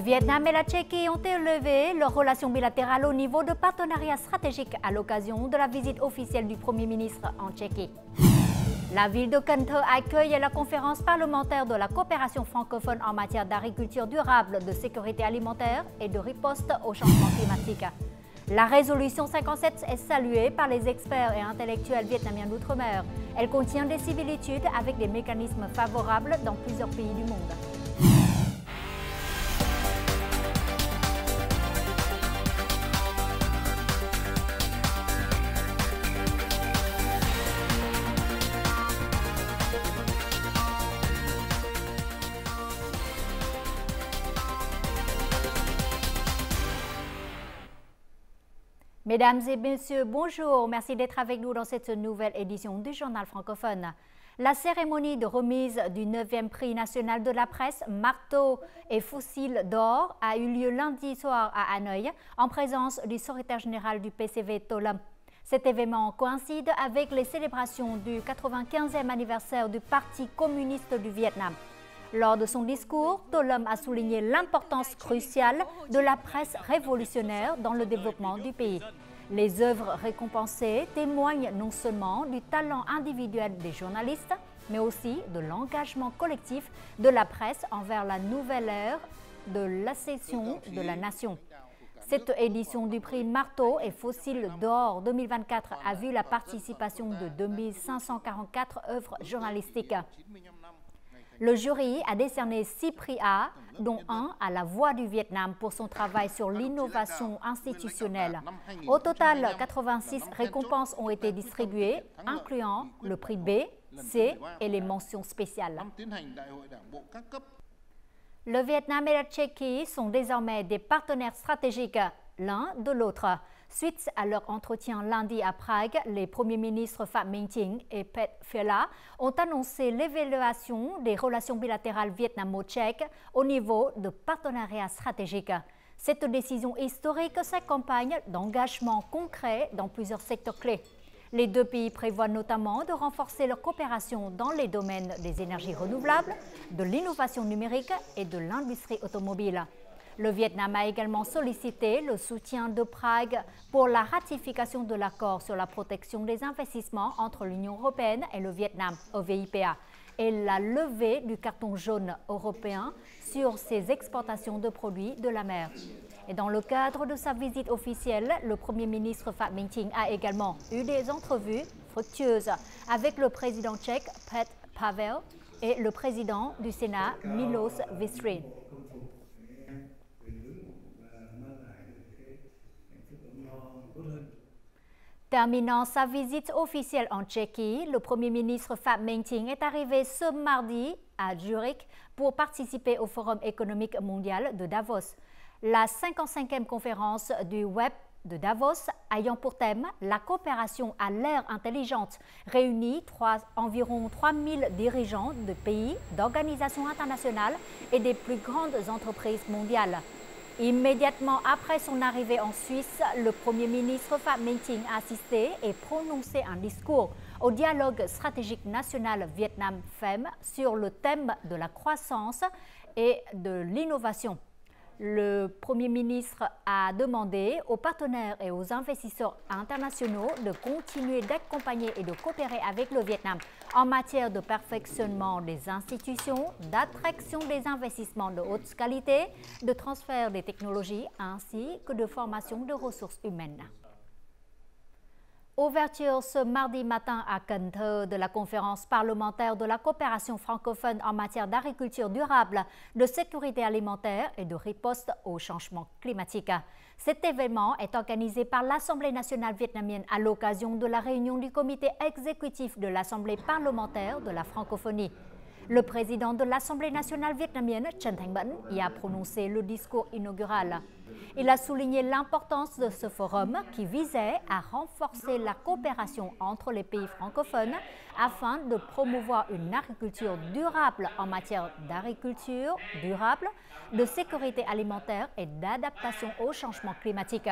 Vietnam et la Tchéquie ont élevé leurs relations bilatérales au niveau de partenariat stratégique à l'occasion de la visite officielle du Premier ministre en Tchéquie. La ville de Cần Thơ accueille la conférence parlementaire de la coopération francophone en matière d'agriculture durable, de sécurité alimentaire et de riposte au changement climatique. La résolution 57 est saluée par les experts et intellectuels vietnamiens d'outre-mer. Elle contient des similitudes avec des mécanismes favorables dans plusieurs pays du monde. Mesdames et messieurs, bonjour. Merci d'être avec nous dans cette nouvelle édition du Journal francophone. La cérémonie de remise du 9e prix national de la presse Marteau et Fossiles d'or a eu lieu lundi soir à Hanoï en présence du secrétaire général du PCV To Lâm. Cet événement coïncide avec les célébrations du 95e anniversaire du Parti communiste du Vietnam. Lors de son discours, To Lâm a souligné l'importance cruciale de la presse révolutionnaire dans le développement du pays. Les œuvres récompensées témoignent non seulement du talent individuel des journalistes, mais aussi de l'engagement collectif de la presse envers la nouvelle ère de l'accession de la nation. Cette édition du prix Marteau et Fossiles d'or 2024 a vu la participation de 2544 œuvres journalistiques. Le jury a décerné 6 prix A, dont un à la Voix du Vietnam pour son travail sur l'innovation institutionnelle. Au total, 86 récompenses ont été distribuées, incluant le prix B, C et les mentions spéciales. Le Vietnam et la Tchéquie sont désormais des partenaires stratégiques l'un de l'autre. Suite à leur entretien lundi à Prague, les premiers ministres Phạm Minh Chính et Petr Fiala ont annoncé l'évaluation des relations bilatérales vietnamo-tchèques au niveau de partenariat stratégique. Cette décision historique s'accompagne d'engagements concrets dans plusieurs secteurs clés. Les deux pays prévoient notamment de renforcer leur coopération dans les domaines des énergies renouvelables, de l'innovation numérique et de l'industrie automobile. Le Vietnam a également sollicité le soutien de Prague pour la ratification de l'accord sur la protection des investissements entre l'Union européenne et le Vietnam, OVIPA, et la levée du carton jaune européen sur ses exportations de produits de la mer. Et dans le cadre de sa visite officielle, le Premier ministre Phạm Minh Chính a également eu des entrevues fructueuses avec le président tchèque Petr Pavel et le président du Sénat Miloš Vystrčil. Terminant sa visite officielle en Tchéquie, le Premier ministre Phạm Minh Chính est arrivé ce mardi à Zurich pour participer au Forum économique mondial de Davos. La 55e conférence du Web de Davos, ayant pour thème la coopération à l'ère intelligente, réunit environ 3000 dirigeants de pays, d'organisations internationales et des plus grandes entreprises mondiales. Immédiatement après son arrivée en Suisse, le Premier ministre Phạm Minh Chính a assisté et prononcé un discours au dialogue stratégique national Vietnam-FEM sur le thème de la croissance et de l'innovation. Le Premier ministre a demandé aux partenaires et aux investisseurs internationaux de continuer d'accompagner et de coopérer avec le Vietnam en matière de perfectionnement des institutions, d'attraction des investissements de haute qualité, de transfert des technologies ainsi que de formation de ressources humaines. Ouverture ce mardi matin à Cần Thơ de la conférence parlementaire de la coopération francophone en matière d'agriculture durable, de sécurité alimentaire et de riposte au changement climatique. Cet événement est organisé par l'Assemblée nationale vietnamienne à l'occasion de la réunion du comité exécutif de l'Assemblée parlementaire de la francophonie. Le président de l'Assemblée nationale vietnamienne, Trần Thanh Bẫn, y a prononcé le discours inaugural. Il a souligné l'importance de ce forum qui visait à renforcer la coopération entre les pays francophones afin de promouvoir une agriculture durable en matière d'agriculture durable, de sécurité alimentaire et d'adaptation au changement climatique.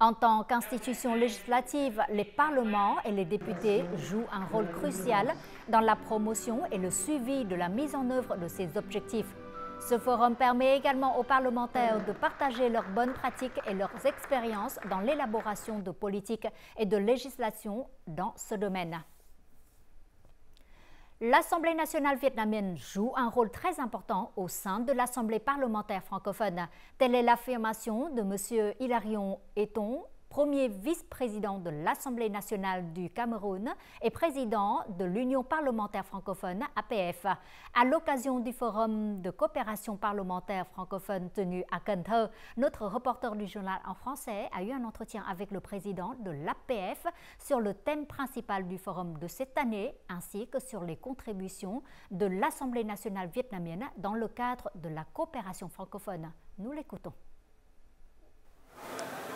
En tant qu'institution législative, les parlements et les députés jouent un rôle crucial dans la promotion et le suivi de la mise en œuvre de ces objectifs. Ce forum permet également aux parlementaires de partager leurs bonnes pratiques et leurs expériences dans l'élaboration de politiques et de législation dans ce domaine. L'Assemblée nationale vietnamienne joue un rôle très important au sein de l'Assemblée parlementaire francophone. Telle est l'affirmation de M. Hilarion Eton, premier vice-président de l'Assemblée nationale du Cameroun et président de l'Union parlementaire francophone APF. À l'occasion du forum de coopération parlementaire francophone tenu à Cần Thơ, notre reporter du journal en français a eu un entretien avec le président de l'APF sur le thème principal du forum de cette année ainsi que sur les contributions de l'Assemblée nationale vietnamienne dans le cadre de la coopération francophone. Nous l'écoutons.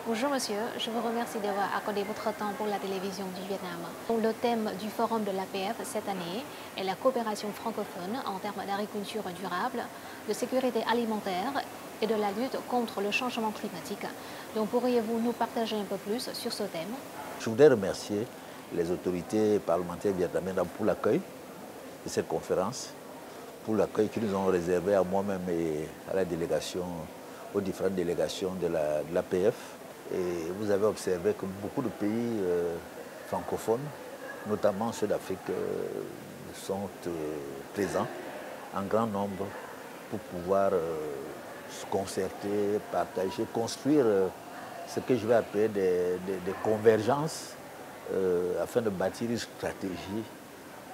Bonjour monsieur, je vous remercie d'avoir accordé votre temps pour la télévision du Vietnam. Le thème du forum de l'APF cette année est la coopération francophone en termes d'agriculture durable, de sécurité alimentaire et de la lutte contre le changement climatique. Donc pourriez-vous nous partager un peu plus sur ce thème? Je voudrais remercier les autorités parlementaires vietnamiennes pour l'accueil de cette conférence, pour l'accueil qu'ils nous ont réservé à moi-même et à la délégation, aux différentes délégations de l'APF. Et vous avez observé que beaucoup de pays francophones, notamment ceux d'Afrique, sont présents en grand nombre pour pouvoir se concerter, partager, construire ce que je vais appeler des convergences afin de bâtir une stratégie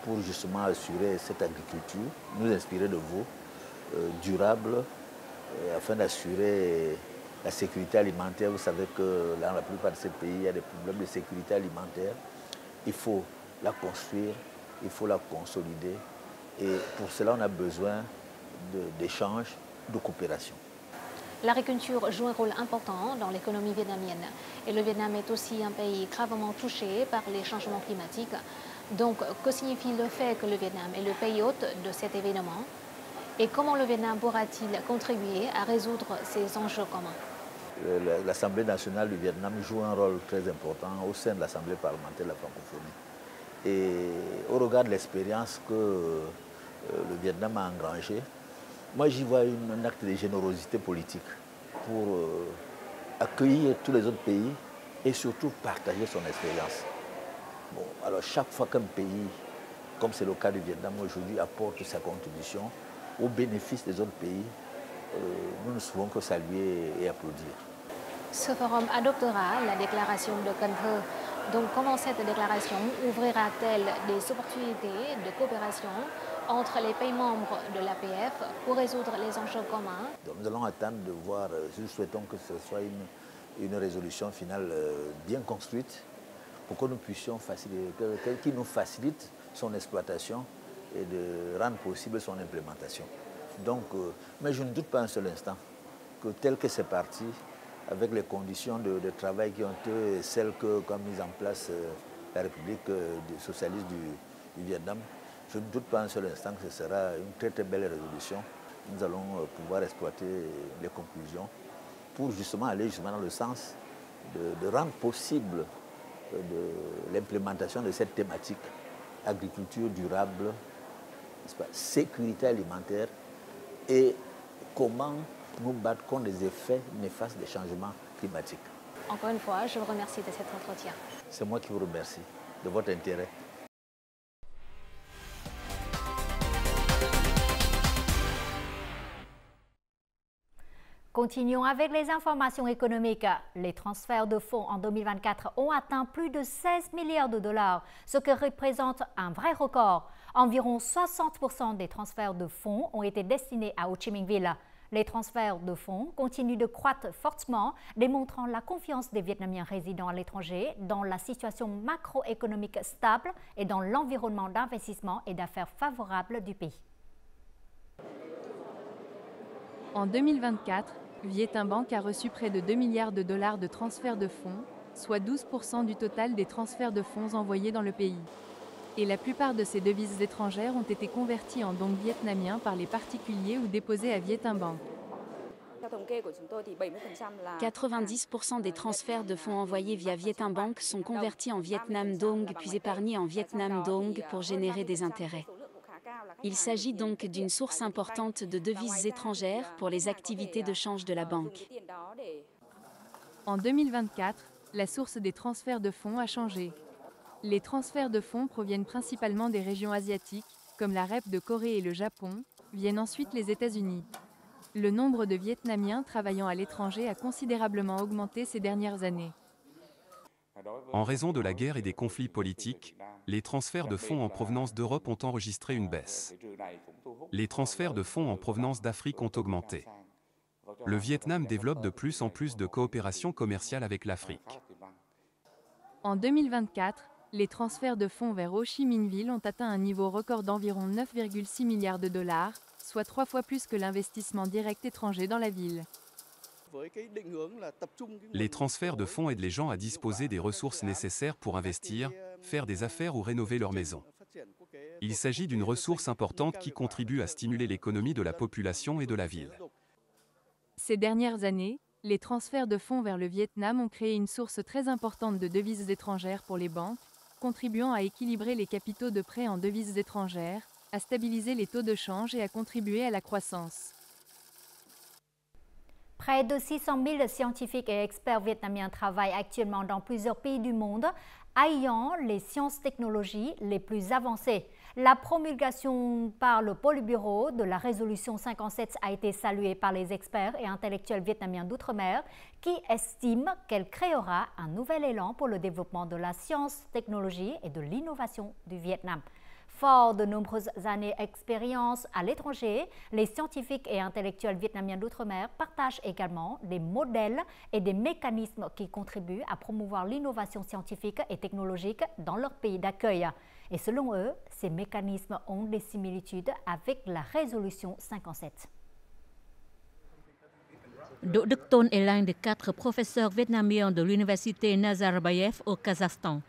pour justement assurer cette agriculture, nous inspirer de vous, durable, afin d'assurer la sécurité alimentaire. Vous savez que dans la plupart de ces pays, il y a des problèmes de sécurité alimentaire. Il faut la construire, il faut la consolider. Et pour cela, on a besoin d'échanges, de coopération. L'agriculture joue un rôle important dans l'économie vietnamienne. Et le Vietnam est aussi un pays gravement touché par les changements climatiques. Donc, que signifie le fait que le Vietnam est le pays hôte de cet événement? Et comment le Vietnam pourra-t-il contribuer à résoudre ces enjeux communs? L'Assemblée nationale du Vietnam joue un rôle très important au sein de l'Assemblée parlementaire de la francophonie. Et au regard de l'expérience que le Vietnam a engrangée, moi j'y vois un acte de générosité politique pour accueillir tous les autres pays et surtout partager son expérience. Bon, alors chaque fois qu'un pays, comme c'est le cas du Vietnam aujourd'hui, apporte sa contribution au bénéfice des autres pays, nous ne pouvons que saluer et applaudir. Ce forum adoptera la déclaration de Cần Thơ. Donc comment cette déclaration ouvrira-t-elle des opportunités de coopération entre les pays membres de l'APF pour résoudre les enjeux communs? Donc nous allons attendre de voir, nous souhaitons que ce soit une résolution finale bien construite pour que nous puissions qui nous facilite son exploitation et de rendre possible son implémentation. Donc, mais je ne doute pas un seul instant que tel que c'est parti, avec les conditions de travail qui ont été celles qu'a mis en place la République socialiste du Vietnam, je ne doute pas un seul instant que ce sera une très très belle résolution. Nous allons pouvoir exploiter les conclusions pour justement aller dans le sens de rendre possible l'implémentation de cette thématique agriculture durable, sécurité alimentaire et comment nous battre contre les effets néfastes des changements climatiques. Encore une fois, je vous remercie de cet entretien. C'est moi qui vous remercie de votre intérêt. Continuons avec les informations économiques. Les transferts de fonds en 2024 ont atteint plus de 16 milliards de dollars, ce qui représente un vrai record. Environ 60% des transferts de fonds ont été destinés à Ho Chi Minh Ville. Les transferts de fonds continuent de croître fortement, démontrant la confiance des Vietnamiens résidant à l'étranger dans la situation macroéconomique stable et dans l'environnement d'investissement et d'affaires favorable du pays. En 2024, Vietinbank a reçu près de 2 milliards de dollars de transferts de fonds, soit 12% du total des transferts de fonds envoyés dans le pays. Et la plupart de ces devises étrangères ont été converties en dong vietnamiens par les particuliers ou déposées à Vietinbank. 90% des transferts de fonds envoyés via Vietinbank sont convertis en Vietnam Dong puis épargnés en Vietnam Dong pour générer des intérêts. Il s'agit donc d'une source importante de devises étrangères pour les activités de change de la banque. En 2024, la source des transferts de fonds a changé. Les transferts de fonds proviennent principalement des régions asiatiques, comme la REP de Corée et le Japon, viennent ensuite les États-Unis. Le nombre de Vietnamiens travaillant à l'étranger a considérablement augmenté ces dernières années. En raison de la guerre et des conflits politiques, les transferts de fonds en provenance d'Europe ont enregistré une baisse. Les transferts de fonds en provenance d'Afrique ont augmenté. Le Vietnam développe de plus en plus de coopération commerciale avec l'Afrique. En 2024, les transferts de fonds vers Ho Chi Minh Ville ont atteint un niveau record d'environ 9,6 milliards de dollars, soit 3 fois plus que l'investissement direct étranger dans la ville. Les transferts de fonds aident les gens à disposer des ressources nécessaires pour investir, faire des affaires ou rénover leur maison. Il s'agit d'une ressource importante qui contribue à stimuler l'économie de la population et de la ville. Ces dernières années, les transferts de fonds vers le Vietnam ont créé une source très importante de devises étrangères pour les banques, contribuant à équilibrer les capitaux de prêt en devises étrangères, à stabiliser les taux de change et à contribuer à la croissance. Près de 600 000 scientifiques et experts vietnamiens travaillent actuellement dans plusieurs pays du monde, ayant les sciences-technologies les plus avancées. La promulgation par le Politburo de la résolution 57 a été saluée par les experts et intellectuels vietnamiens d'outre-mer qui estiment qu'elle créera un nouvel élan pour le développement de la science, technologie et de l'innovation du Vietnam. Fort de nombreuses années d'expérience à l'étranger, les scientifiques et intellectuels vietnamiens d'outre-mer partagent également des modèles et des mécanismes qui contribuent à promouvoir l'innovation scientifique et technologique dans leur pays d'accueil. Et selon eux, ces mécanismes ont des similitudes avec la résolution 57. Đỗ Đức Tôn est l'un des 4 professeurs vietnamiens de l'université Nazarbayev au Kazakhstan.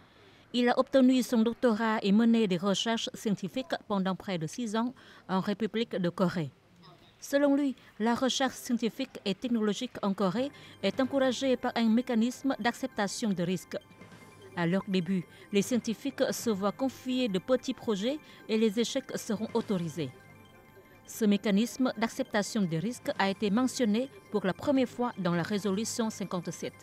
Il a obtenu son doctorat et mené des recherches scientifiques pendant près de 6 ans en République de Corée. Selon lui, la recherche scientifique et technologique en Corée est encouragée par un mécanisme d'acceptation de risques. À leur début, les scientifiques se voient confier de petits projets et les échecs seront autorisés. Ce mécanisme d'acceptation des risques a été mentionné pour la première fois dans la résolution 57.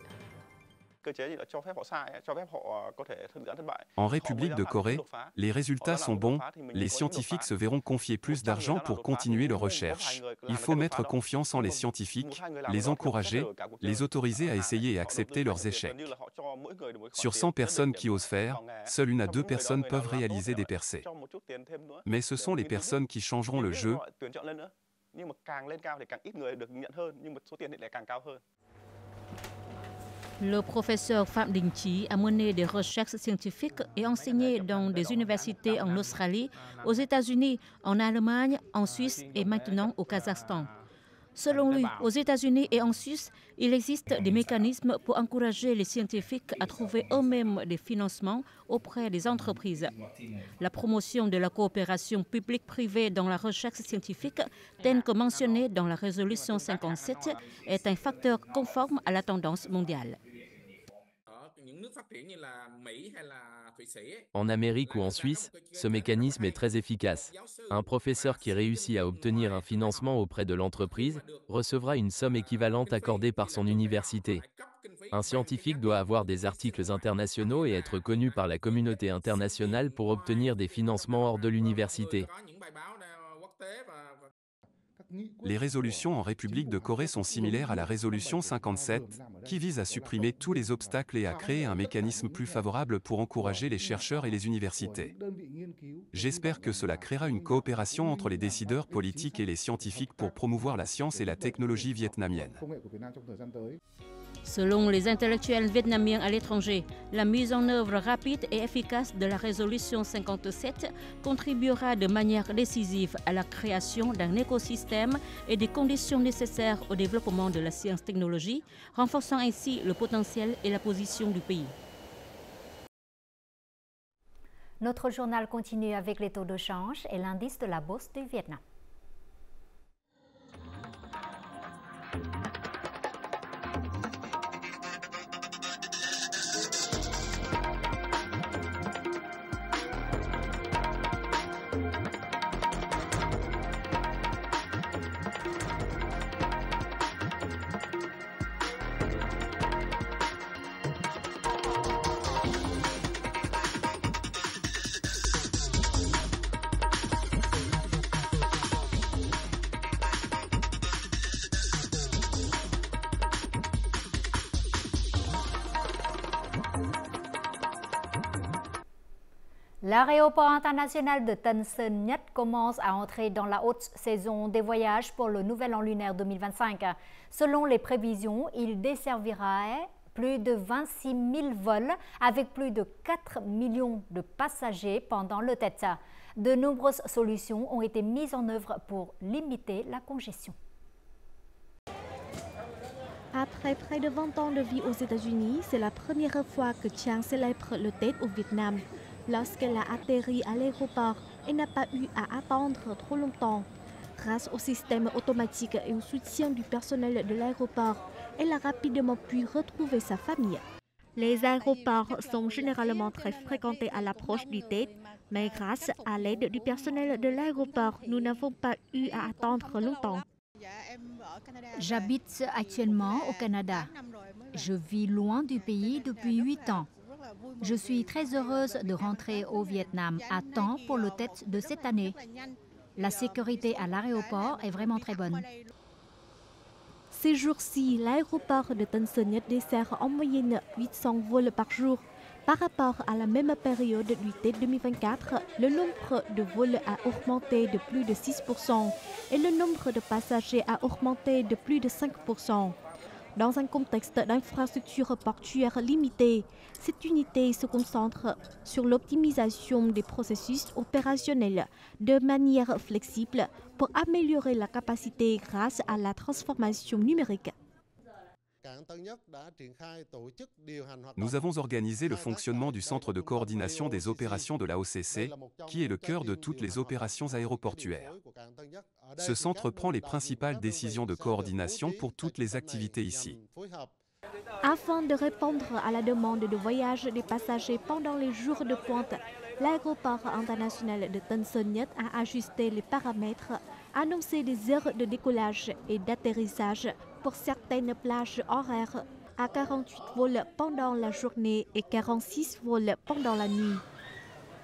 En République de Corée, les résultats sont bons, les scientifiques se verront confier plus d'argent pour continuer leurs recherches. Il faut mettre confiance en les scientifiques, les encourager, les autoriser à essayer et accepter leurs échecs. Sur 100 personnes qui osent faire, seule 1 à 2 personnes peuvent réaliser des percées. Mais ce sont les personnes qui changeront le jeu. Le professeur Phạm Đình Trí a mené des recherches scientifiques et enseigné dans des universités en Australie, aux États-Unis, en Allemagne, en Suisse et maintenant au Kazakhstan. Selon lui, aux États-Unis et en Suisse, il existe des mécanismes pour encourager les scientifiques à trouver eux-mêmes des financements auprès des entreprises. La promotion de la coopération publique-privée dans la recherche scientifique, telle que mentionnée dans la résolution 57, est un facteur conforme à la tendance mondiale. En Amérique ou en Suisse, ce mécanisme est très efficace. Un professeur qui réussit à obtenir un financement auprès de l'entreprise recevra une somme équivalente accordée par son université. Un scientifique doit avoir des articles internationaux et être connu par la communauté internationale pour obtenir des financements hors de l'université. Les résolutions en République de Corée sont similaires à la résolution 57, qui vise à supprimer tous les obstacles et à créer un mécanisme plus favorable pour encourager les chercheurs et les universités. J'espère que cela créera une coopération entre les décideurs politiques et les scientifiques pour promouvoir la science et la technologie vietnamienne. Selon les intellectuels vietnamiens à l'étranger, la mise en œuvre rapide et efficace de la résolution 57 contribuera de manière décisive à la création d'un écosystème et des conditions nécessaires au développement de la science-technologie, renforçant ainsi le potentiel et la position du pays. Notre journal continue avec les taux de change et l'indice de la bourse du Vietnam. L'aéroport international de Tân Sơn Nhất commence à entrer dans la haute saison des voyages pour le nouvel an lunaire 2025. Selon les prévisions, il desservira plus de 26 000 vols avec plus de 4 millions de passagers pendant le TET. De nombreuses solutions ont été mises en œuvre pour limiter la congestion. Après près de 20 ans de vie aux États-Unis, c'est la première fois que Chiang célèbre le TET au Vietnam. Lorsqu'elle a atterri à l'aéroport, elle n'a pas eu à attendre trop longtemps. Grâce au système automatique et au soutien du personnel de l'aéroport, elle a rapidement pu retrouver sa famille. Les aéroports sont généralement très fréquentés à l'approche du TET, mais grâce à l'aide du personnel de l'aéroport, nous n'avons pas eu à attendre longtemps. J'habite actuellement au Canada. Je vis loin du pays depuis 8 ans. Je suis très heureuse de rentrer au Vietnam à temps pour le TET de cette année. La sécurité à l'aéroport est vraiment très bonne. Ces jours-ci, l'aéroport de Tân Sơn Nhất dessert en moyenne 800 vols par jour. Par rapport à la même période du TET 2024, le nombre de vols a augmenté de plus de 6% et le nombre de passagers a augmenté de plus de 5%. Dans un contexte d'infrastructure portuaire limitée, cette unité se concentre sur l'optimisation des processus opérationnels de manière flexible pour améliorer la capacité grâce à la transformation numérique. Nous avons organisé le fonctionnement du Centre de coordination des opérations de la OCC, qui est le cœur de toutes les opérations aéroportuaires. Ce centre prend les principales décisions de coordination pour toutes les activités ici. Afin de répondre à la demande de voyage des passagers pendant les jours de pointe, l'aéroport international de Tân Sơn Nhất a ajusté les paramètres, annoncé des heures de décollage et d'atterrissage pour certaines plages horaires à 48 vols pendant la journée et 46 vols pendant la nuit.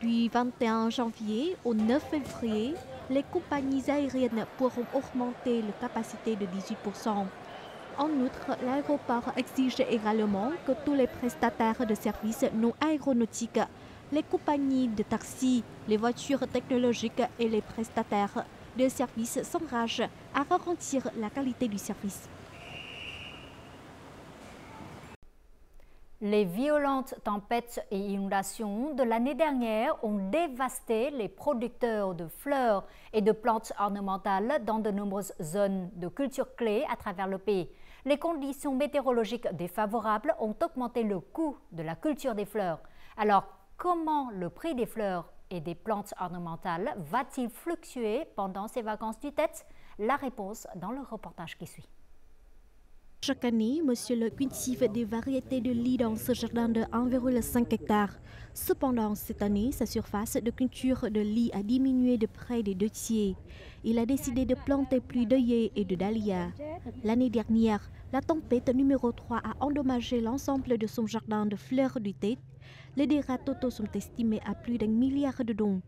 Du 21 janvier au 9 février, les compagnies aériennes pourront augmenter la capacité de 18%. En outre, l'aéroport exige également que tous les prestataires de services non aéronautiques, les compagnies de taxi, les voitures technologiques et les prestataires de services s'engagent à garantir la qualité du service. Les violentes tempêtes et inondations de l'année dernière ont dévasté les producteurs de fleurs et de plantes ornementales dans de nombreuses zones de culture clés à travers le pays. Les conditions météorologiques défavorables ont augmenté le coût de la culture des fleurs. Alors, comment le prix des fleurs et des plantes ornementales va-t-il fluctuer pendant ces vacances du TET? La réponse dans le reportage qui suit. Chaque année, Monsieur le cultive des variétés de lys dans ce jardin de 1,5 hectare. Cependant, cette année, sa surface de culture de lys a diminué de près des 2 tiers. Il a décidé de planter plus d'œillets et de dahlias. L'année dernière, la tempête numéro 3 a endommagé l'ensemble de son jardin de fleurs du TET. Les dégâts totaux sont estimés à plus d'1 milliard de dong.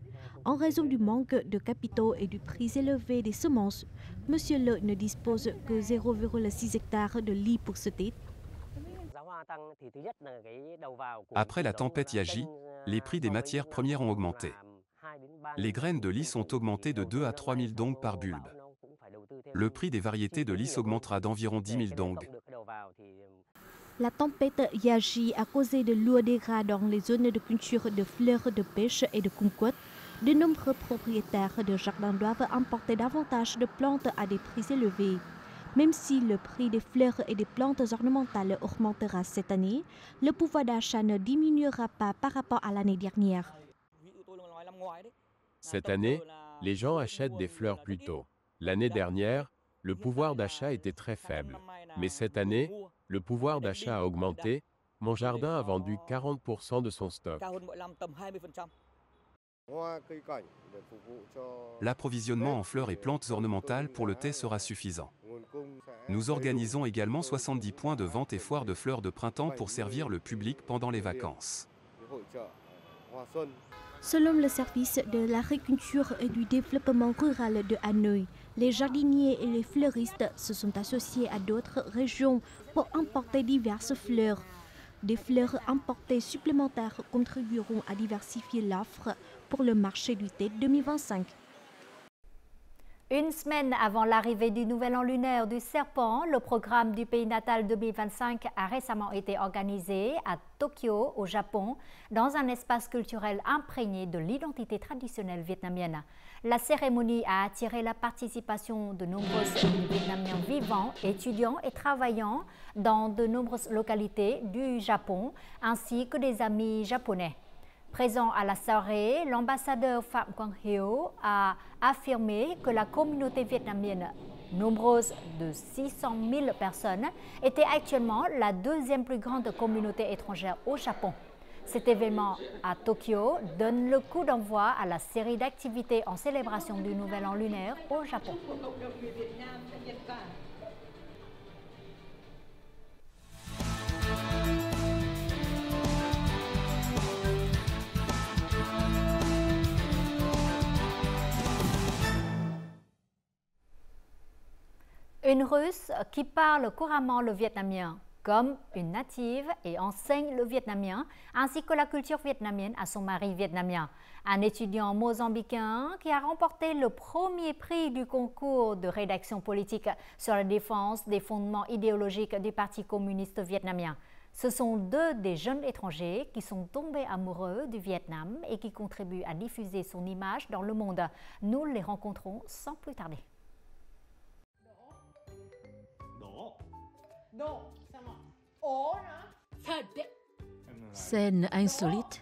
En raison du manque de capitaux et du prix élevé des semences, Monsieur Le ne dispose que 0,6 hectares de lys pour ce TET. Après la tempête Yagi, les prix des matières premières ont augmenté. Les graines de lys ont augmenté de 2 à 3 000 dong par bulbe. Le prix des variétés de lys augmentera d'environ 10 000 dong. La tempête Yagi a causé de lourds dégâts dans les zones de culture de fleurs de pêche et de kumquat. De nombreux propriétaires de jardins doivent importer davantage de plantes à des prix élevés. Même si le prix des fleurs et des plantes ornementales augmentera cette année, le pouvoir d'achat ne diminuera pas par rapport à l'année dernière. Cette année, les gens achètent des fleurs plus tôt. L'année dernière, le pouvoir d'achat était très faible. Mais cette année, le pouvoir d'achat a augmenté. Mon jardin a vendu 40% de son stock. L'approvisionnement en fleurs et plantes ornementales pour le thé sera suffisant. Nous organisons également 70 points de vente et foires de fleurs de printemps pour servir le public pendant les vacances. Selon le service de l'agriculture et du développement rural de Hanoï, les jardiniers et les fleuristes se sont associés à d'autres régions pour importer diverses fleurs. Des fleurs importées supplémentaires contribueront à diversifier l'offre pour le marché du thé 2025. Une semaine avant l'arrivée du Nouvel An lunaire du Serpent, le programme du pays natal 2025 a récemment été organisé à Tokyo, au Japon, dans un espace culturel imprégné de l'identité traditionnelle vietnamienne. La cérémonie a attiré la participation de nombreux Vietnamiens vivant, étudiants et travaillant dans de nombreuses localités du Japon, ainsi que des amis japonais. Présent à la soirée, l'ambassadeur Phạm Quang Hieu a affirmé que la communauté vietnamienne, nombreuse de 600 000 personnes, était actuellement la deuxième plus grande communauté étrangère au Japon. Cet événement à Tokyo donne le coup d'envoi à la série d'activités en célébration du Nouvel An lunaire au Japon. Une Russe qui parle couramment le vietnamien comme une native et enseigne le vietnamien ainsi que la culture vietnamienne à son mari vietnamien. Un étudiant mozambicain qui a remporté le premier prix du concours de rédaction politique sur la défense des fondements idéologiques du Parti communiste vietnamien. Ce sont deux des jeunes étrangers qui sont tombés amoureux du Vietnam et qui contribuent à diffuser son image dans le monde. Nous les rencontrons sans plus tarder. Scène insolite,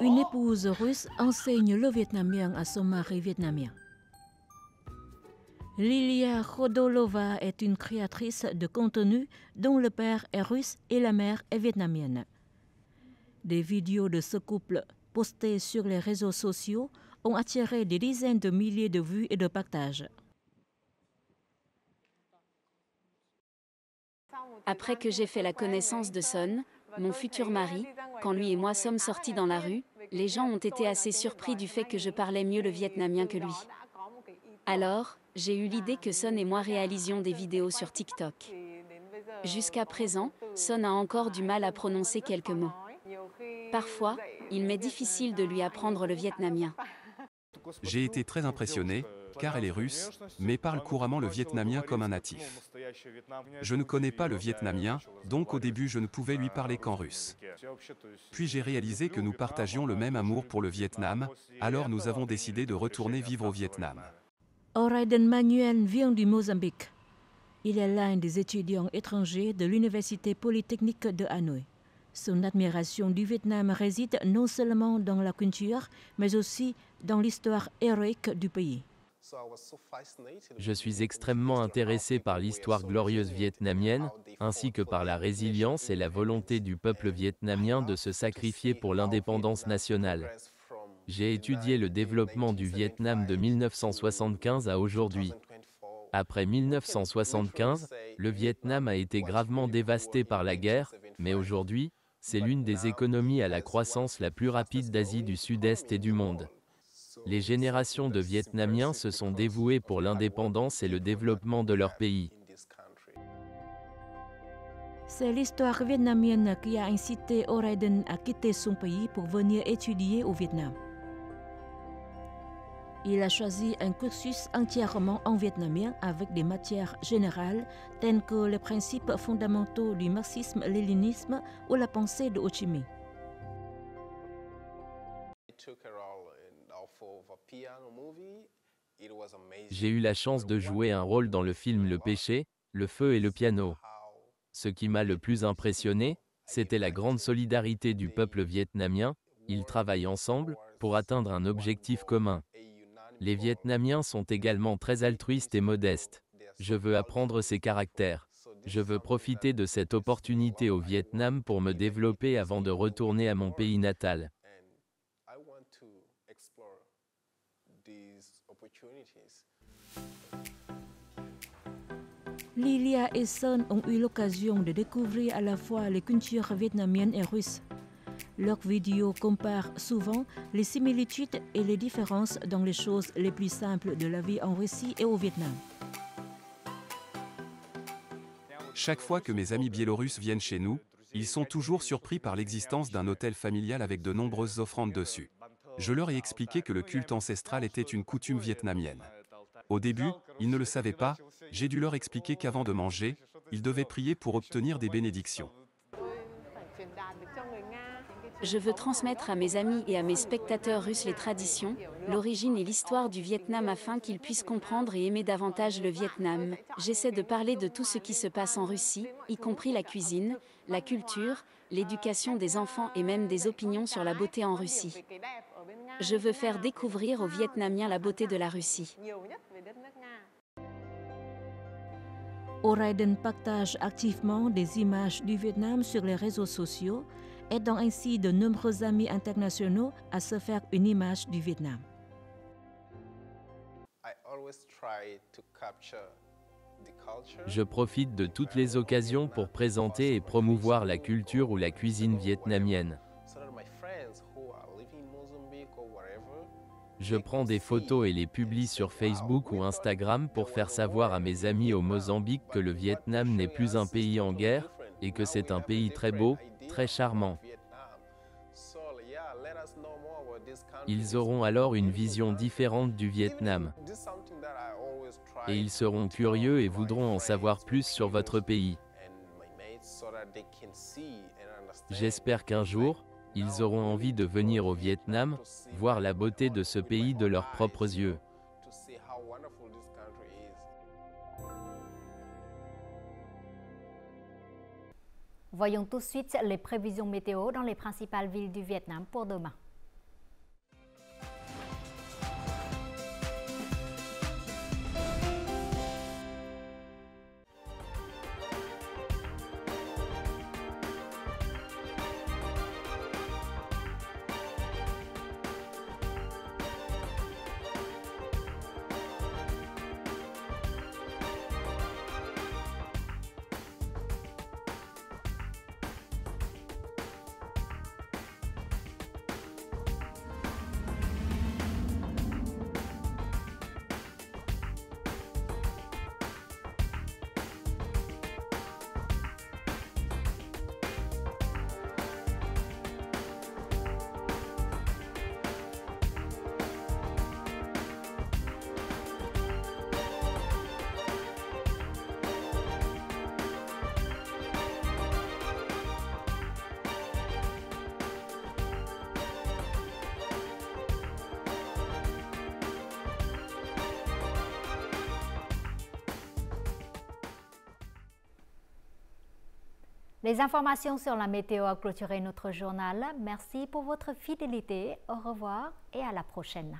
une épouse russe enseigne le vietnamien à son mari vietnamien. Lilia Khodolova est une créatrice de contenu dont le père est russe et la mère est vietnamienne. Des vidéos de ce couple postées sur les réseaux sociaux ont attiré des dizaines de milliers de vues et de partages. Après que j'ai fait la connaissance de Son, mon futur mari, quand lui et moi sommes sortis dans la rue, les gens ont été assez surpris du fait que je parlais mieux le vietnamien que lui. Alors, j'ai eu l'idée que Son et moi réalisions des vidéos sur TikTok. Jusqu'à présent, Son a encore du mal à prononcer quelques mots. Parfois, il m'est difficile de lui apprendre le vietnamien. J'ai été très impressionné, car elle est russe, mais parle couramment le vietnamien comme un natif. Je ne connais pas le vietnamien, donc au début je ne pouvais lui parler qu'en russe. Puis j'ai réalisé que nous partagions le même amour pour le Vietnam, alors nous avons décidé de retourner vivre au Vietnam. Oraiden Manuel vient du Mozambique. Il est l'un des étudiants étrangers de l'Université polytechnique de Hanoï. Son admiration du Vietnam réside non seulement dans la culture, mais aussi dans l'histoire héroïque du pays. Je suis extrêmement intéressé par l'histoire glorieuse vietnamienne, ainsi que par la résilience et la volonté du peuple vietnamien de se sacrifier pour l'indépendance nationale. J'ai étudié le développement du Vietnam de 1975 à aujourd'hui. Après 1975, le Vietnam a été gravement dévasté par la guerre, mais aujourd'hui, c'est l'une des économies à la croissance la plus rapide d'Asie du Sud-Est et du monde. Les générations de Vietnamiens se sont dévouées pour l'indépendance et le développement de leur pays. C'est l'histoire vietnamienne qui a incité Oraiden à quitter son pays pour venir étudier au Vietnam. Il a choisi un cursus entièrement en vietnamien avec des matières générales telles que les principes fondamentaux du marxisme-léninisme ou la pensée de Ho Chi Minh. J'ai eu la chance de jouer un rôle dans le film Le Péché, le feu et le piano. Ce qui m'a le plus impressionné, c'était la grande solidarité du peuple vietnamien. Ils travaillent ensemble pour atteindre un objectif commun. Les Vietnamiens sont également très altruistes et modestes. Je veux apprendre ces caractères. Je veux profiter de cette opportunité au Vietnam pour me développer avant de retourner à mon pays natal. Lilia et Son ont eu l'occasion de découvrir à la fois les cultures vietnamiennes et russes. Leurs vidéos comparent souvent les similitudes et les différences dans les choses les plus simples de la vie en Russie et au Vietnam. Chaque fois que mes amis biélorusses viennent chez nous, Ils sont toujours surpris par l'existence d'un autel familial avec de nombreuses offrandes dessus. Je leur ai expliqué que le culte ancestral était une coutume vietnamienne. Au début, ils ne le savaient pas, j'ai dû leur expliquer qu'avant de manger, ils devaient prier pour obtenir des bénédictions. Je veux transmettre à mes amis et à mes spectateurs russes les traditions, l'origine et l'histoire du Vietnam afin qu'ils puissent comprendre et aimer davantage le Vietnam. J'essaie de parler de tout ce qui se passe en Russie, y compris la cuisine, la culture, l'éducation des enfants et même des opinions sur la beauté en Russie. Je veux faire découvrir aux Vietnamiens la beauté de la Russie. O'Riordan partage activement des images du Vietnam sur les réseaux sociaux, aidant ainsi de nombreux amis internationaux à se faire une image du Vietnam. Je profite de toutes les occasions pour présenter et promouvoir la culture ou la cuisine vietnamienne. Je prends des photos et les publie sur Facebook ou Instagram pour faire savoir à mes amis au Mozambique que le Vietnam n'est plus un pays en guerre, et que c'est un pays très beau, très charmant. Ils auront alors une vision différente du Vietnam. Et ils seront curieux et voudront en savoir plus sur votre pays. J'espère qu'un jour, ils auront envie de venir au Vietnam, voir la beauté de ce pays de leurs propres yeux. Voyons tout de suite les prévisions météo dans les principales villes du Vietnam pour demain. Les informations sur la météo ont clôturé notre journal. Merci pour votre fidélité. Au revoir et à la prochaine.